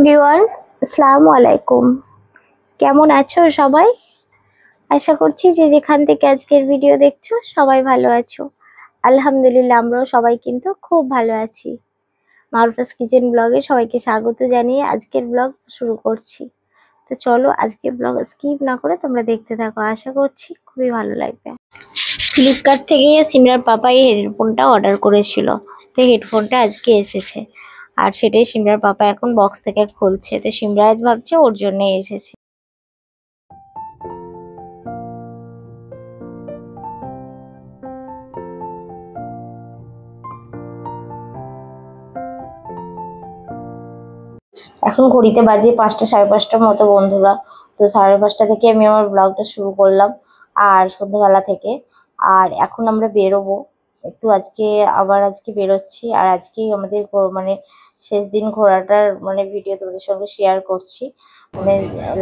Everyone, আসসালামু আলাইকুম। কেমন আছো সবাই? আশা করছি যে যেখান থেকে আজকের ভিডিও দেখছো সবাই ভালো আছো। আলহামদুলিল্লাহ, আমরাও সবাই কিন্তু খুব ভালো আছি। মারুফাস কিচেন ব্লগে সবাইকে স্বাগত জানিয়ে আজকের ব্লগ শুরু করছি। তো চলো আজকের ব্লগ স্কিপ না করে তোমরা দেখতে থাকো, আশা করছি খুবই ভালো লাগবে। ফ্লিপকার্ট থেকে সিমরার পাপা এই হেডফোনটা অর্ডার করেছিল, তো হেডফোনটা আজকে এসেছে আর সেটাই সিমরার পাপা এখন বক্স থেকে খুলছে। তো সিমরাত ভাবছে ওর জন্য এসেছে। এখন ঘড়িতে বাজে 5টা সাড়ে 5টার মতো বন্ধুরা। তো 5:30 থেকে আমি আমার ব্লগটা শুরু করলাম আর সন্ধ্যাবেলা থেকে। আর এখন আমরা বেরোবো একটু, আজকে বেরোচ্ছি। আর আজকেই আমাদের মানে শেষ দিন ঘোরাটার মানে ভিডিও তোমাদের সঙ্গে শেয়ার করছি। মানে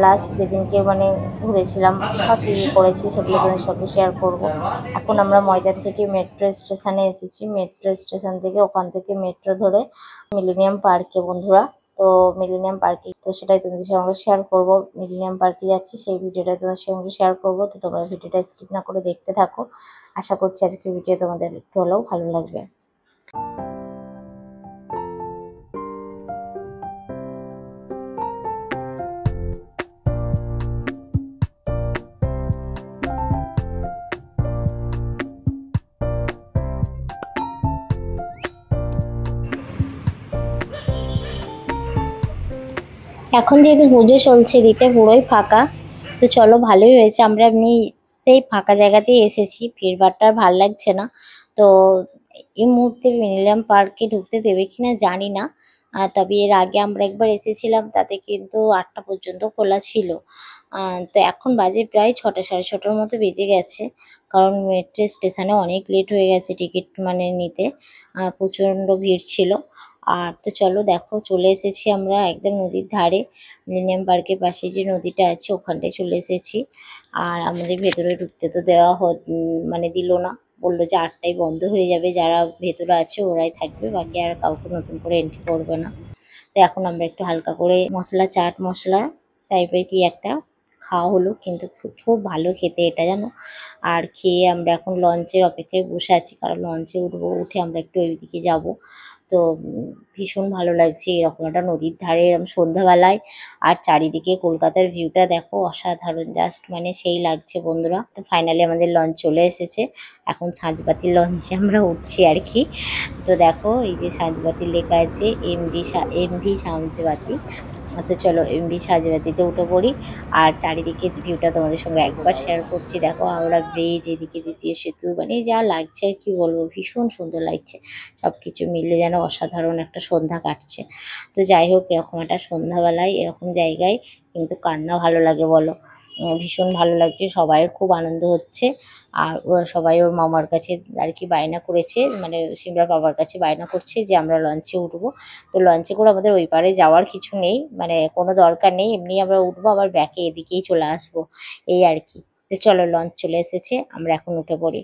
লাস্ট যেদিনকে মানে ঘুরেছিলাম বা কী করেছি সেগুলো তোমাদের সঙ্গে শেয়ার করব। এখন আমরা ময়দান থেকে মেট্রো স্টেশনে এসেছি। মেট্রো স্টেশন থেকে ওখান থেকে মেট্রো ধরে মিলেনিয়াম পার্কে বন্ধুরা। তো মিলেনিয়াম পার্কে, তো সেটাই তোমাদের সঙ্গে শেয়ার করব। মিলেনিয়াম পার্কে যাচ্ছি, সেই ভিডিওটা তোমাদের সঙ্গে শেয়ার করব। তো তোমরা ভিডিওটা স্কিপ না করে দেখতে থাকো। আশা করছি আজকের ভিডিও তোমাদের একটু হলেও ভালো লাগবে। এখন যেহেতু পুজো চলছে, দিকটা পুরোই ফাঁকা। তো চলো, ভালোই হয়েছে আমরা এমনিতেই ফাঁকা জায়গাতেই এসেছি, ভিড়ভাড়টা আর ভাল লাগছে না। তো এই মুহূর্তে মিলেনিয়াম পার্কে ঢুকতে দেবে কিনা জানি না। তবে এর আগে আমরা একবার এসেছিলাম, তাতে কিন্তু 8টা পর্যন্ত খোলা ছিল। তো এখন বাজে প্রায় 6টা সাড়ে 6টার মতো বেজে গেছে, কারণ মেট্রো স্টেশনে অনেক লেট হয়ে গেছে টিকিট মানে নিতে। প্রচণ্ড ভিড় ছিল। আর তো চলো দেখো, চলে এসেছি আমরা একদম নদীর ধারে। মিলেনিয়াম পার্কের পাশে যে নদীটা আছে ওখানটায় চলে এসেছি। আর আমাদের ভেতরে ঢুকতে তো মানে দিল না। বললো যে 8টায় বন্ধ হয়ে যাবে, যারা ভেতরে আছে ওরাই থাকবে, বাকি আর কাউকে নতুন করে এন্ট্রি করবে না। তো এখন আমরা একটু হালকা করে চাট মশলা টাইপের কি একটা খাওয়া হলো, কিন্তু খুব খুব ভালো খেতে এটা জানো। আর খেয়ে আমরা এখন লঞ্চের অপেক্ষায় বসে আছি, কারণ লঞ্চে উঠবো, উঠে আমরা একটু ওইদিকে যাব। তো ভীষণ ভালো লাগছে এরকম একটা নদীর ধারে এরকম সন্ধ্যাবেলায়। আর চারিদিকে কলকাতার ভিউটা দেখো, অসাধারণ, জাস্ট মানে সেই লাগছে বন্ধুরা। তো ফাইনালি আমাদের লঞ্চ চলে এসেছে। এখন সাঁঝবাতির লঞ্চে আমরা উঠছি আর কি। তো দেখো এই যে সাঁঝবাতি লেখা আছে এমভি সাঁঝবাতি। তো চলো এমভি সাঁঝবাতিতে উঠে পড়ি। আর চারিদিকে ভিউটা তোমাদের সঙ্গে একবার শেয়ার করছি। দেখো হাওড়া ব্রিজ, এদিকে দ্বিতীয় সেতু, মানে যা লাগছে আর কি বলবো, ভীষণ সুন্দর লাগছে। সব কিছু মিলে যেন অসাধারণ একটা সন্ধ্যা কাটছে। তো যাই হোক, এরকম একটা সন্ধ্যাবেলায় এরকম জায়গায় কিন্তু কার না ভালো লাগে বলো। ভীষণ ভালো লাগছে, সবাইয়ের খুব আনন্দ হচ্ছে। আর ওরা সবাই ওর মামার কাছে আর কি বায়না করেছে, মানে সিমরার বাবার কাছে বায়না করছে যে আমরা লঞ্চে উঠবো। তো লঞ্চে করে আমাদের ওই পারে যাওয়ার কিছু নেই, মানে কোনো দরকার নেই, এমনি আমরা উঠবো আবার ব্যাকে এদিকেই চলে আসবো, এই আর কি। তো চলো, লঞ্চ চলে এসেছে, আমরা এখন উঠে পড়ি।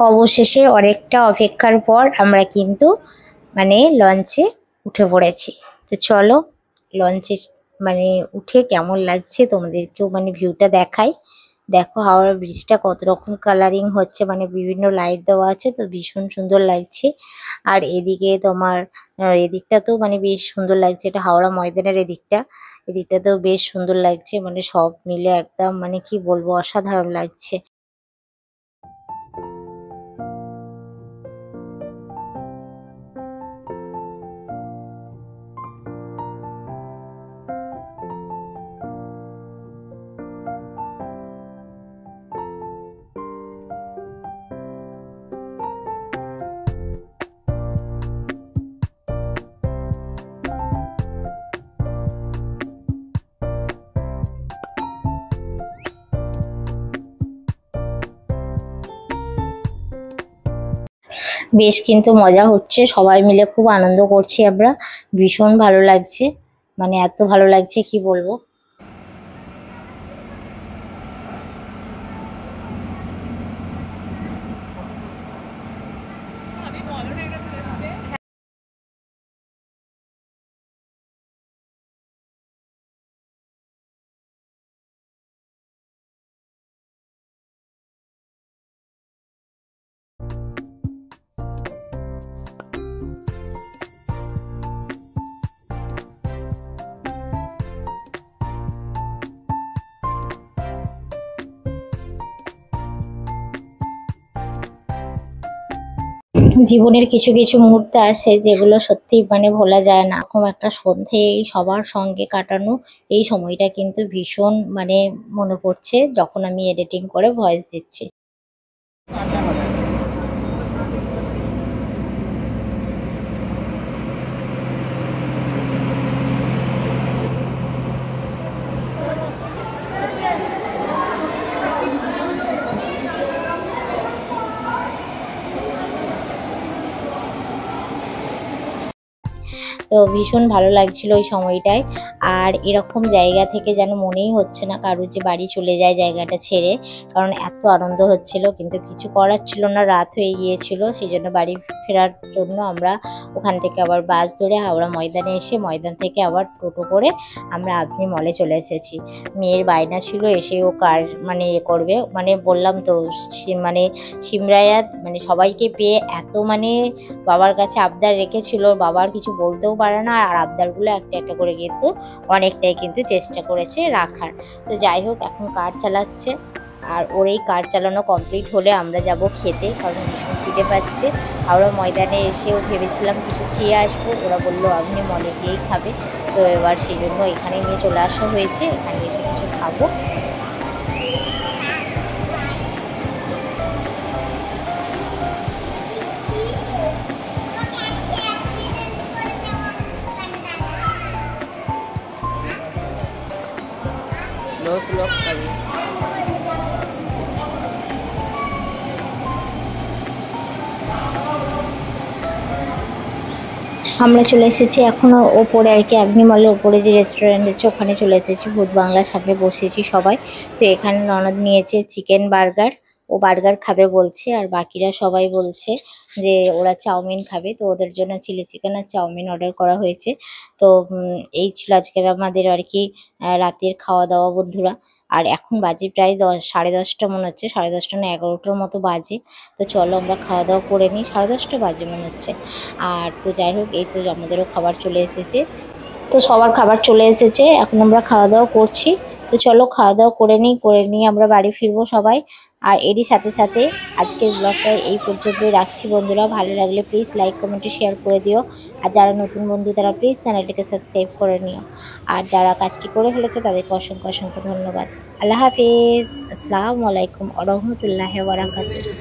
অবশেষে অনেকটা অপেক্ষার পর আমরা কিন্তু মানে লঞ্চে উঠে পড়েছি। তো চলো লঞ্চে মানে উঠে কেমন লাগছে তোমাদেরকেও মানে ভিউটা দেখাই। দেখো হাওড়া ব্রিজটা কত রকম কালারিং হচ্ছে, মানে বিভিন্ন লাইট দেওয়া আছে, তো ভীষণ সুন্দর লাগছে। আর এদিকে তোমার এদিকটা তো মানে বেশ সুন্দর লাগছে, এটা হাওড়া ময়দানের এদিকটা তো বেশ সুন্দর লাগছে, মানে সব মিলে একদম মানে কি বলবো, অসাধারণ লাগছে। বেশ কিন্তু মজা হচ্ছে, সবাই মিলে খুব আনন্দ করছি আমরা। ভীষণ ভালো লাগছে, মানে এত ভালো লাগছে কি বলবো। জীবনের কিছু কিছু মুহূর্ত আছে যেগুলো সত্যি মানে ভোলা যায় না। এরকম একটা সন্ধে এই সবার সঙ্গে কাটানো, এই সময়টা কিন্তু ভীষণ মানে মনে পড়ছে যখন আমি এডিটিং করে ভয়েস দিচ্ছি। তো ভীষণ ভালো লাগছিল ওই সময়টায়। আর এরকম জায়গা থেকে যেন মনেই হচ্ছে না কারুর যে বাড়ি চলে যায় জায়গাটা ছেড়ে, কারণ এত আনন্দ হচ্ছিল। কিন্তু কিছু করার ছিল না, রাত হয়ে গিয়েছিল, সেই জন্য বাড়ি ফেরার জন্য আমরা ওখান থেকে আবার বাস ধরে হাওড়া ময়দানে এসে ময়দান থেকে আবার টোটো করে আমরা আবনি মলে চলে এসেছি। মেয়ের বায়না ছিল এসে ও কার মানে করবে, মানে বললাম তো মানে সিমরায়াত মানে সবাইকে পেয়ে এত মানে বাবার কাছে আবদার রেখেছিল, বাবার কিছু বলতেও পারে না, আর আবদারগুলো একটা একটা করে কিন্তু অনেকটাই কিন্তু চেষ্টা করেছে রাখার। তো যাই হোক, এখন কার চালাচ্ছে, আর ওর এই কার চালানো কমপ্লিট হলে আমরা যাব খেতে, কারণ ভীষণ খিদে পাচ্ছে। হাওড়া ময়দানে এসেও ভেবেছিলাম কিছু খেয়ে আসবো, ওরা বললো আপনি মলে গিয়েই খাবে। তো এবার সেই জন্য এখানে নিয়ে চলে আসা হয়েছে, এখানে এসে কিছু খাবো। আমরা চলে এসেছি এখনো ওপরে আর কি, অ্যাভনি মলের ওপরে যে রেস্টুরেন্ট আছে ওখানে চলে এসেছি, ভূত বাংলার সামনে বসেছি সবাই। তো এখানে ননদ নিয়েছে চিকেন বার্গার, ও বার্গার খাবে বলছে, আর বাকিরা সবাই বলছে যে ওরা চাউমিন খাবে। তো ওদের জন্য চিলি চিকেন আর চাউমিন অর্ডার করা হয়েছে। তো এই ছিল আজকের আমাদের আর কি রাতের খাওয়া দাওয়া বন্ধুরা। আর এখন বাজে প্রায় 10, সাড়ে 10টা মনে হচ্ছে, সাড়ে 10টা না 11টার মতো বাজে। তো চলো আমরা খাওয়া দাওয়া করে নিই, সাড়ে 10টা বাজে মনে হচ্ছে। আর তো যাই হোক, এই তো আমাদেরও খাবার চলে এসেছে। তো সবার খাবার চলে এসেছে, এখন আমরা খাওয়া দাওয়া করছি। তো চলো খাওয়া দাওয়া করে নিই, করে নিয়ে আমরা বাড়ি ফিরবো সবাই। আর এরই সাথে সাথে আজকের ব্লগটা এই পর্যন্তই রাখছি বন্ধুরা। ভালো লাগলে প্লিজ লাইক কমেন্টে শেয়ার করে দিও। আর যারা নতুন বন্ধু তারা প্লিজ চ্যানেলটিকে সাবস্ক্রাইব করে নিও। আর যারা কাজটি করে ফেলেছে তাদেরকে অসংখ্য অসংখ্য ধন্যবাদ। আল্লাহ হাফিজ, আসসালামু আলাইকুম ওয়া রাহমাতুল্লাহি ওয়া বারাকাতুহু।